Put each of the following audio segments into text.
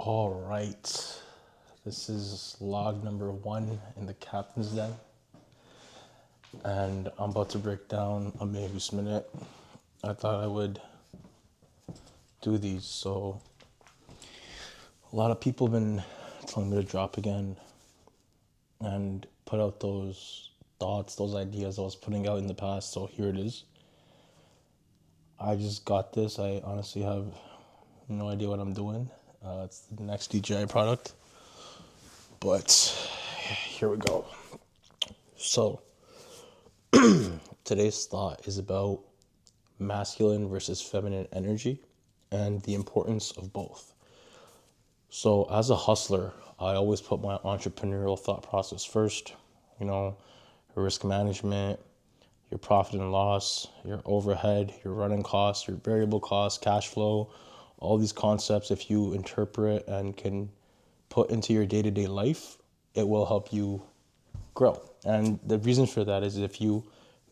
All right. This is log number 1 in the captain's den. And I'm about to break down a Mayhoose Minute. I thought I would do these. So, a lot of people have been telling me to drop again and put out those thoughts, those ideas I was putting out in the past. So, here it is. I just got this. I honestly have no idea what I'm doing. It's the next DJI product. But here we go. So, today's thought is about masculine versus feminine energy and the importance of both. So, as a hustler, I always put my entrepreneurial thought process first. Your risk management, your profit and loss, your overhead, your running costs, your variable costs, cash flow, all these concepts, if you interpret and can put into your day-to-day life, it will help you grow. And the reason for that is if you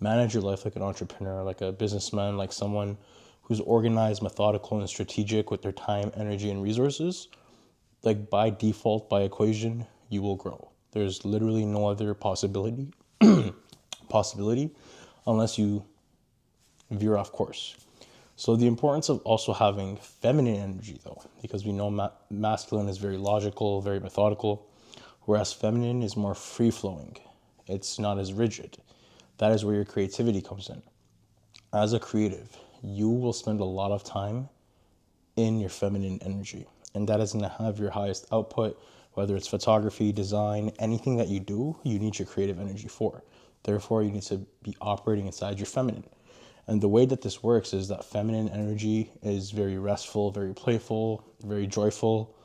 manage your life like an entrepreneur, like a businessman, like someone who's organized, methodical, and strategic with their time, energy, and resources, like by default, by equation, you will grow. There's literally no other possibility unless you veer off course. So the importance of also having feminine energy, though, because we know masculine is very logical, very methodical, whereas feminine is more free-flowing. It's not as rigid. That is where your creativity comes in. As a creative, you will spend a lot of time in your feminine energy, and that is going to have your highest output, whether it's photography, design, anything that you do, you need your creative energy for. Therefore, you need to be operating inside your feminine. And the way that this works is that feminine energy is very restful, very playful, very joyful.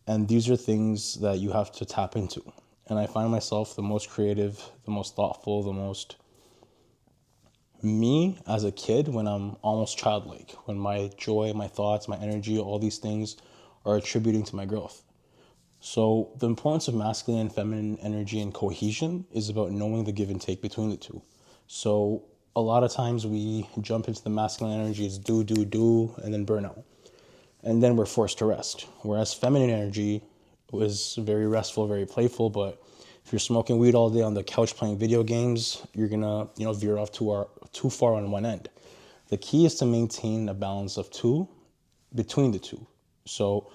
And these are things that you have to tap into. And I find myself the most creative, the most thoughtful, the most me as a kid when I'm almost childlike, when my joy, my thoughts, my energy, all these things are attributing to my growth. So the importance of masculine and feminine energy and cohesion is about knowing the give and take between the two. So a lot of times we jump into the masculine energy as do, and then burnout. And then we're forced to rest. Whereas feminine energy was very restful, very playful, but if you're smoking weed all day on the couch playing video games, you're gonna, veer off too far on one end. The key is to maintain a balance of two between the two. So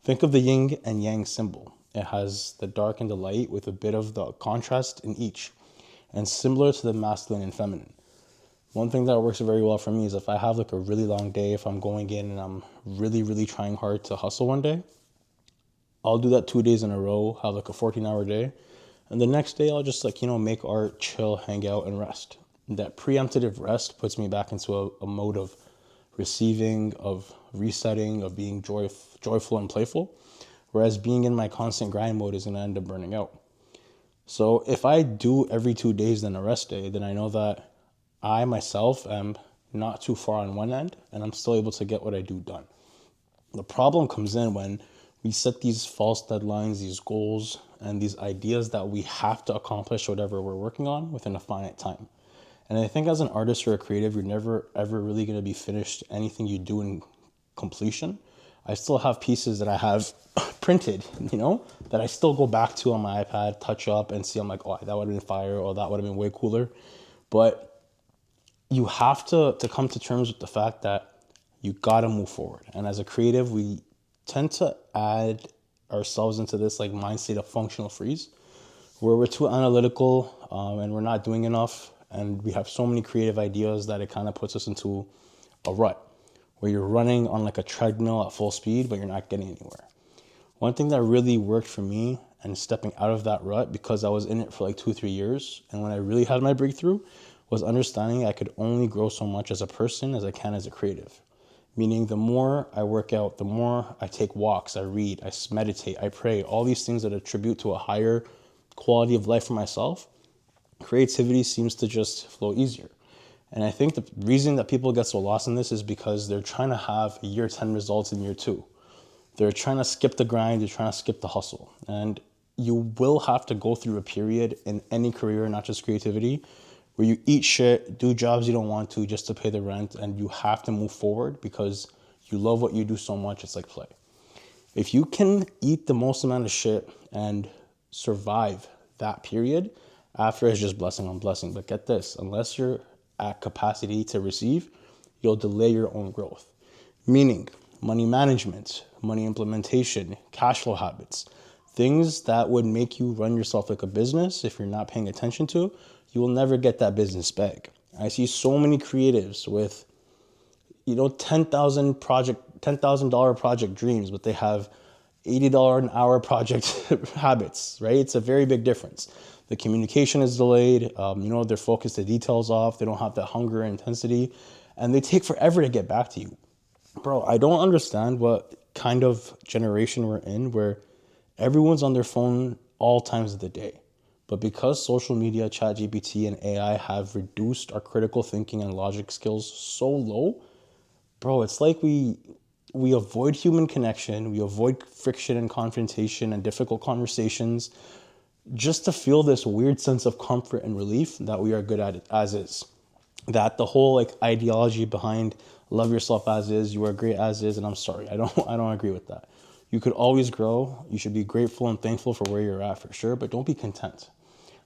think of the yin and yang symbol. It has the dark and the light with a bit of the contrast in each, and similar to the masculine and feminine. One thing that works very well for me is if I have like a really long day, if I'm going in and I'm really, really trying hard to hustle one day, I'll do that 2 days in a row, have like a 14-hour day. And the next day I'll just make art, chill, hang out, and rest. That preemptive rest puts me back into a mode of receiving, of resetting, of being joyful and playful. Whereas being in my constant grind mode is gonna end up burning out. So if I do every 2 days then a rest day, then I know that I myself am not too far on one end and I'm still able to get what I do done. The problem comes in when we set these false deadlines, these goals, and these ideas that we have to accomplish whatever we're working on within a finite time. And I think as an artist or a creative, you're never ever really going to be finished anything you do in completion. I still have pieces that I have printed, that I still go back to on my iPad, touch up and see, I'm like, oh, that would have been fire, or that would have been way cooler. But you have to come to terms with the fact that you gotta move forward. And as a creative, we tend to add ourselves into this mindset of functional freeze, where we're too analytical and we're not doing enough. And we have so many creative ideas that it kind of puts us into a rut, where you're running on like a treadmill at full speed, but you're not getting anywhere. One thing that really worked for me and stepping out of that rut, because I was in it for 2-3 years, and when I really had my breakthrough, was understanding I could only grow so much as a person as I can as a creative. Meaning the more I work out, the more I take walks, I read, I meditate, I pray, all these things that attribute to a higher quality of life for myself, creativity seems to just flow easier. And I think the reason that people get so lost in this is because they're trying to have year 10 results in year 2. They're trying to skip the grind, they're trying to skip the hustle. And you will have to go through a period in any career, not just creativity, where you eat shit, do jobs you don't want to just to pay the rent, and you have to move forward because you love what you do so much, it's like play. If you can eat the most amount of shit and survive that period, after it's just blessing on blessing. But get this, unless you're at capacity to receive, you'll delay your own growth. Meaning, money management, money implementation, cash flow habits, things that would make you run yourself like a business if you're not paying attention to, you will never get that business back. I see so many creatives with, $10,000 project dreams, but they have $80 an hour project habits, right? It's a very big difference. The communication is delayed. Their focus, the details off. They don't have that hunger and intensity, and they take forever to get back to you. Bro, I don't understand what kind of generation we're in where everyone's on their phone all times of the day. But because social media, ChatGPT, and AI have reduced our critical thinking and logic skills so low, bro, it's like we avoid human connection, we avoid friction and confrontation and difficult conversations just to feel this weird sense of comfort and relief that we are good at it as is. That the whole like ideology behind love yourself as is, you are great as is, and I'm sorry, I don't agree with that. You could always grow. You should be grateful and thankful for where you're at for sure, but don't be content.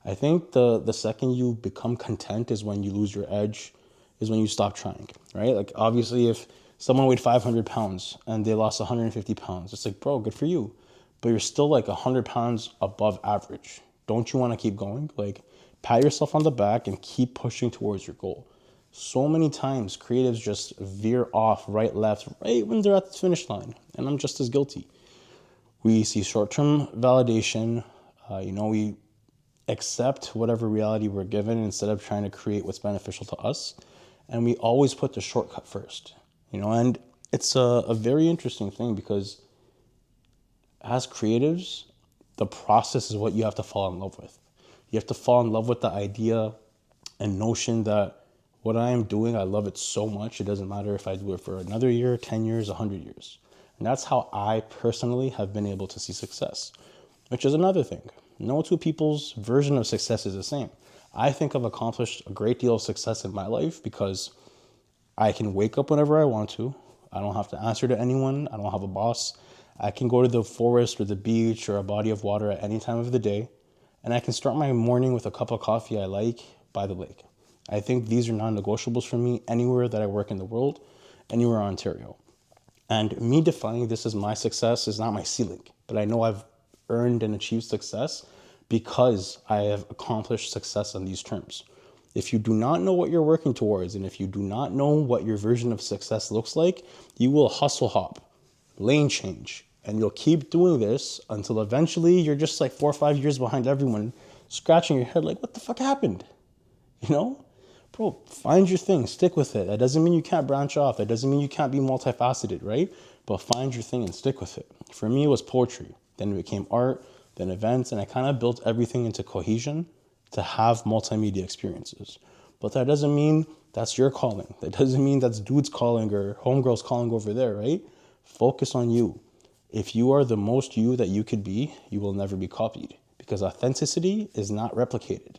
I think the second you become content is when you lose your edge, is when you stop trying, right? Like obviously if someone weighed 500 pounds and they lost 150 pounds, it's like, bro, good for you. But you're still like 100 pounds above average. Don't you want to keep going? Like pat yourself on the back and keep pushing towards your goal. So many times creatives just veer off right, left, right when they're at the finish line. And I'm just as guilty. We see short-term validation. We accept whatever reality we're given instead of trying to create what's beneficial to us. And we always put the shortcut first, and it's a very interesting thing because as creatives, the process is what you have to fall in love with. You have to fall in love with the idea and notion that what I am doing, I love it so much. It doesn't matter if I do it for another year, 10 years, 100 years. And that's how I personally have been able to see success, which is another thing. No two people's version of success is the same. I think I've accomplished a great deal of success in my life because I can wake up whenever I want to. I don't have to answer to anyone. I don't have a boss. I can go to the forest or the beach or a body of water at any time of the day. And I can start my morning with a cup of coffee I like by the lake. I think these are non-negotiables for me anywhere that I work in the world, anywhere in Ontario. And me defining this as my success is not my ceiling, but I know I've earned and achieved success because I have accomplished success on these terms. If you do not know what you're working towards, and if you do not know what your version of success looks like, you will hustle hop, lane change, and you'll keep doing this until eventually you're just like 4 or 5 years behind everyone, scratching your head like, what the fuck happened? You know? Bro, find your thing, stick with it. That doesn't mean you can't branch off. That doesn't mean you can't be multifaceted, right? But find your thing and stick with it. For me, it was poetry. Then it became art, then events, and I kind of built everything into cohesion to have multimedia experiences. But that doesn't mean that's your calling. That doesn't mean that's dude's calling or homegirl's calling over there, right? Focus on you. If you are the most you that you could be, you will never be copied because authenticity is not replicated.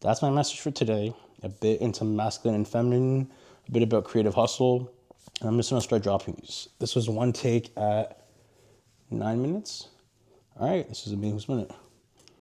That's my message for today. A bit into masculine and feminine, a bit about creative hustle. And I'm just going to start dropping these. This was one take at 9 minutes. All right, this is a Mayhoose Minute.